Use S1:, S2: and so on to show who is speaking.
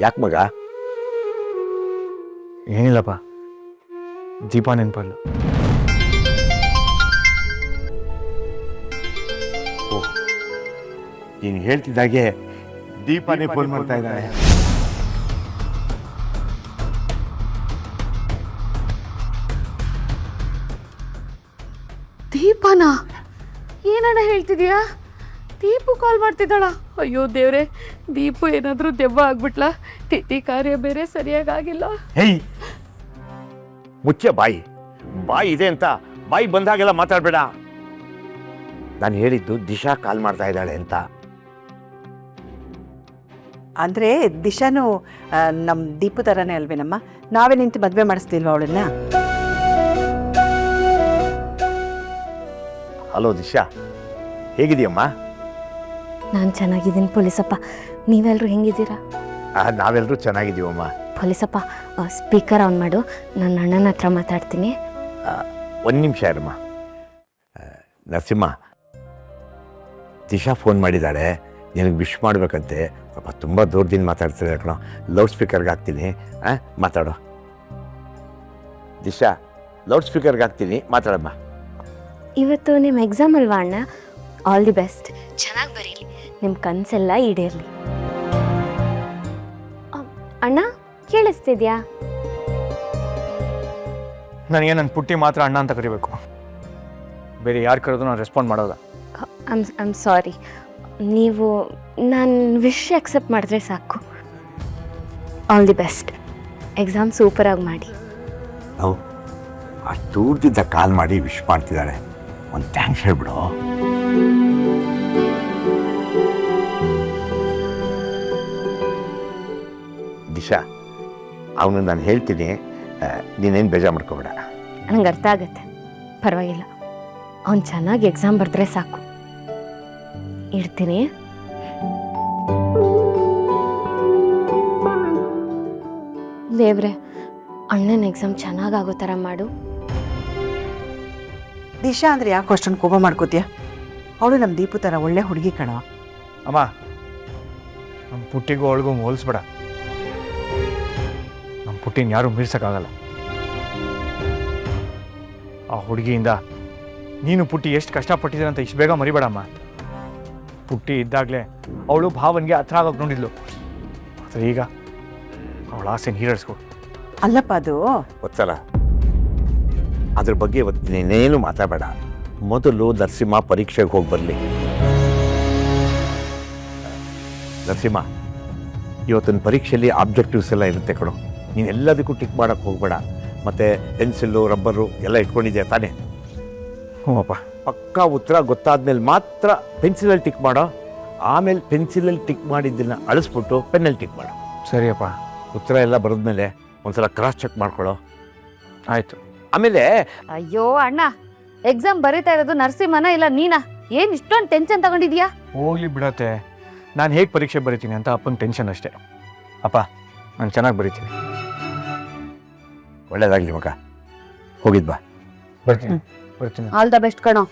S1: ಯಾಕೆ ಮಗ?
S2: ಏನಿಲ್ಲಪ್ಪ, ದೀಪ ನೆನಪಲ್ಲ.
S1: ನೀನು ಹೇಳ್ತಿದ್ದಾಗೆ ದೀಪನೇ ಫೋನ್ ಮಾಡ್ತಾ ಇದ್ದಾಳೆ.
S3: ದೀಪನ? ಏನಣ್ಣ ಹೇಳ್ತಿದ್ಯಾ? ದೀಪು ಕಾಲ್ ಮಾಡ್ತಿದ್ದಾಳ? ಅಯ್ಯೋ ದೇವ್ರೆ, ದೀಪು ಏನಾದರೂ ದೆವ್ವ ಆಗ್ಬಿಟ್ಲ? ತಿಥಿ ಕಾರ್ಯ ಬೇರೆ ಸರಿಯಾಗಿಲ್ಲ.
S1: ಹೇಯ್, ಮುಚ್ಚೆ ಬಾಯಿ. ಬಾಯಿ ಇದೆ ಅಂತ ಬಾಯಿ ಬಂದಾಗೆಲ್ಲ ಮಾತಾಡಬೇಡ. ನಾನು ಹೇಳಿದ್ದು ದಿಶಾ ಕಾಲ್ ಮಾಡ್ತಾ ಇದ್ದಾಳೆ ಅಂತ.
S4: ಅಂದರೆ ದಿಶಾನು ನಮ್ಮ ದೀಪು ಥರನೇ ಅಲ್ವೇನಮ್ಮ? ನಾವೇ ನಿಂತು ಮದುವೆ ಮಾಡಿಸ್ತಿಲ್ವ ಅವಳನ್ನ?
S1: ಹಲೋ ದಿಶಾ, ಹೇಗಿದೆಯಮ್ಮ?
S5: ನಾನು ಚೆನ್ನಾಗಿದ್ದೀನಿ ಪೊಲೀಸಪ್ಪ. ನೀವೆಲ್ಲರೂ ಹೆಂಗಿದ್ದೀರಾ?
S1: ನಾವೆಲ್ಲರೂ ಚೆನ್ನಾಗಿದ್ದೀವಮ್ಮ.
S5: ಪೊಲೀಸಪ್ಪ, ಸ್ಪೀಕರ್ ಆನ್ ಮಾಡು, ನನ್ನ ಅಣ್ಣನ ಹತ್ರ ಮಾತಾಡ್ತೀನಿ.
S1: ಒಂದು ನಿಮಿಷ ಇರಮ್ಮ. ನರಸಿಂಹ, ದಿಶಾ ಫೋನ್ ಮಾಡಿದ್ದಾಳೆ, ನಿನಗೆ ವಿಶ್ ಮಾಡಬೇಕಂತೆ. ಪಾಪ ತುಂಬ ದೂರದಿಂದ ಮಾತಾಡ್ತಿದ್ದಾರೆ ಕಣೋ. ಲೌಡ್ ಸ್ಪೀಕರ್ಗೆ ಹಾಕ್ತೀನಿ, ಮಾತಾಡೋ. ದಿಶಾ, ಲೌಡ್ ಸ್ಪೀಕರ್ಗೆ ಹಾಕ್ತೀನಿ, ಮಾತಾಡಮ್ಮ.
S5: ಇವತ್ತು ನಿಮ್ಮ ಎಕ್ಸಾಮ್ ಅಲ್ವಾ ಅಣ್ಣ? All the best. ಚೆನ್ನಾಗಿ ಬರೀಲಿ, ನಿಮ್ಮ ಕನಸೆಲ್ಲ ಈಡೇರಲಿ. ಅಣ್ಣ ಕೇಳಿಸ್ತಿದ್ಯಾ?
S2: ನನಗೆ ನನ್ನ ಪುಟ್ಟಿ ಮಾತ್ರ ಅಣ್ಣ ಅಂತ ಕರಿಬೇಕು, ಬೇರೆ ಯಾರು ಕರೆದು ನಾನು ರೆಸ್ಪಾಂಡ್ ಮಾಡೋಲ್ಲ.
S5: I'm sorry. ನೀವು ನಾನು ವಿಶ್ ಅಕ್ಸೆಪ್ಟ್ ಮಾಡಿದ್ರೆ ಸಾಕು. All the best. ಎಕ್ಸಾಮ್ ಸೂಪರಾಗಿ ಮಾಡಿ.
S1: ನಾವು ಅಷ್ಟು ದೂರದಿಂದ ಕಾಲ್ ಮಾಡಿ ವಿಶ್ ಮಾಡ್ತಿದ್ದಾಳೆ, ಒಂದು ಥ್ಯಾಂಕ್ಸ್ ಹೇಳ್ಬಿಡು. ದಿಶಾ, ಅವನು ನಾನು ಹೇಳ್ತೀನಿ, ನೀನೇನು ಬೇಜಾರು ಮಾಡ್ಕೋಬೇಡ.
S5: ನಂಗೆ ಅರ್ಥ ಆಗತ್ತೆ, ಪರವಾಗಿಲ್ಲ. ಅವ್ನು ಚೆನ್ನಾಗಿ ಎಕ್ಸಾಮ್ ಬರೆದ್ರೆ ಸಾಕು. ಇಡ್ತೀನಿ. ದೇವ್ರೆ, ಅಣ್ಣನ ಎಕ್ಸಾಮ್ ಚೆನ್ನಾಗಾಗೋ ಥರ ಮಾಡು.
S4: ದಿಶಾ ಅಂದರೆ ಯಾಕೆ ಅಷ್ಟೊಂದು ಕೋಪ ಮಾಡ್ಕೋತೀಯ? ಅವಳು ನಮ್ಮ ದೀಪು ಥರ ಒಳ್ಳೆ ಹುಡುಗಿ ಕಣ.
S2: ಅಮ್ಮ, ನಮ್ಮ ಪುಟ್ಟಿಗೂ ಅವಳಿಗೂ ಹೋಲಿಸ್ಬೇಡ. ನಮ್ಮ ಪುಟ್ಟಿನ ಯಾರೂ ಮೀರ್ಸೋಕ್ಕಾಗಲ್ಲ. ಆ ಹುಡುಗಿಯಿಂದ ನೀನು ಪುಟ್ಟಿ ಎಷ್ಟು ಕಷ್ಟಪಟ್ಟಿದ್ದೀರ ಅಂತ ಇಷ್ಟು ಬೇಗ ಮರಿಬೇಡಮ್ಮ. ಪುಟ್ಟಿ ಇದ್ದಾಗಲೇ ಅವಳು ಭಾವನ್ಗೆ ಹತ್ರ ಆಗೋಕೆ ನೋಡಿದ್ಲು, ಆದರೆ ಈಗ ಅವಳ ಆಸೆನ ಹೀರಳಿಸ್ಕೊ.
S4: ಅಲ್ಲಪ್ಪ, ಅದು
S1: ಗೊತ್ತಲ್ಲ, ಅದ್ರ ಬಗ್ಗೆ ಇವತ್ತು ನೀನೇನು ಮಾತಾಡಬೇಡ. ಮೊದಲು ನರಸಿಂಹ ಪರೀಕ್ಷೆಗೆ ಹೋಗಿ ಬರಲಿ. ನರಸಿಂಹ, ಇವತ್ತಿನ ಪರೀಕ್ಷೆಯಲ್ಲಿ ಆಬ್ಜೆಕ್ಟಿವ್ಸ್ ಎಲ್ಲ ಇರುತ್ತೆ ಕಣೋ. ನೀನು ಎಲ್ಲದಕ್ಕೂ ಟಿಕ್ ಮಾಡೋಕ್ಕೆ ಹೋಗಬೇಡ. ಮತ್ತು ಪೆನ್ಸಿಲ್ಲು, ರಬ್ಬರು ಎಲ್ಲ ಇಟ್ಕೊಂಡಿದ್ಯಾ ತಾನೇ?
S2: ಹ್ಞೂಪ್ಪ.
S1: ಪಕ್ಕಾ ಉತ್ತರ ಗೊತ್ತಾದ್ಮೇಲೆ ಮಾತ್ರ ಪೆನ್ಸಿಲಲ್ಲಿ ಟಿಕ್ ಮಾಡೋ. ಆಮೇಲೆ ಪೆನ್ಸಿಲಲ್ಲಿ ಟಿಕ್ ಮಾಡಿದ್ದನ್ನು ಅಳಿಸ್ಬಿಟ್ಟು ಪೆನ್ನಲ್ಲಿ ಟಿಕ್ ಮಾಡೋ.
S2: ಸರಿಯಪ್ಪ.
S1: ಉತ್ತರ ಎಲ್ಲ ಬರೆದ್ಮೇಲೆ ಒಂದ್ಸಲ ಕ್ರಾಸ್ ಚೆಕ್ ಮಾಡ್ಕೊಳ್ಳೋ.
S2: ಆಯಿತು.
S1: ಆಮೇಲೆ
S3: ಅಯ್ಯೋ ಅಣ್ಣ, ಎಕ್ಸಾಮ್ ಬರೀತಾ ಇರೋದು ನರಸಿಂಹನ ಇಲ್ಲ ನೀನಾ? ಏನು ಇಷ್ಟೊಂದು ಟೆನ್ಷನ್ ತಗೊಂಡಿದ್ಯಾ?
S2: ಹೋಗ್ಲಿ ಬಿಡತ್ತೆ, ನಾನು ಹೇಗೆ ಪರೀಕ್ಷೆ ಬರೀತೀನಿ ಅಂತ ಅಪ್ಪನ ಟೆನ್ಷನ್ ಅಷ್ಟೇ. ಅಪ್ಪ, ನಾನು ಚೆನ್ನಾಗಿ ಬರೀತೀನಿ.
S1: ಒಳ್ಳೇದಾಗಲಿ ಮಗ, ಹೋಗಿದ್ ಬಾ.
S2: ಬರ್ತೀನಿ.
S3: ಆಲ್ ದ ಬೆಸ್ಟ್ ಕಣೋ.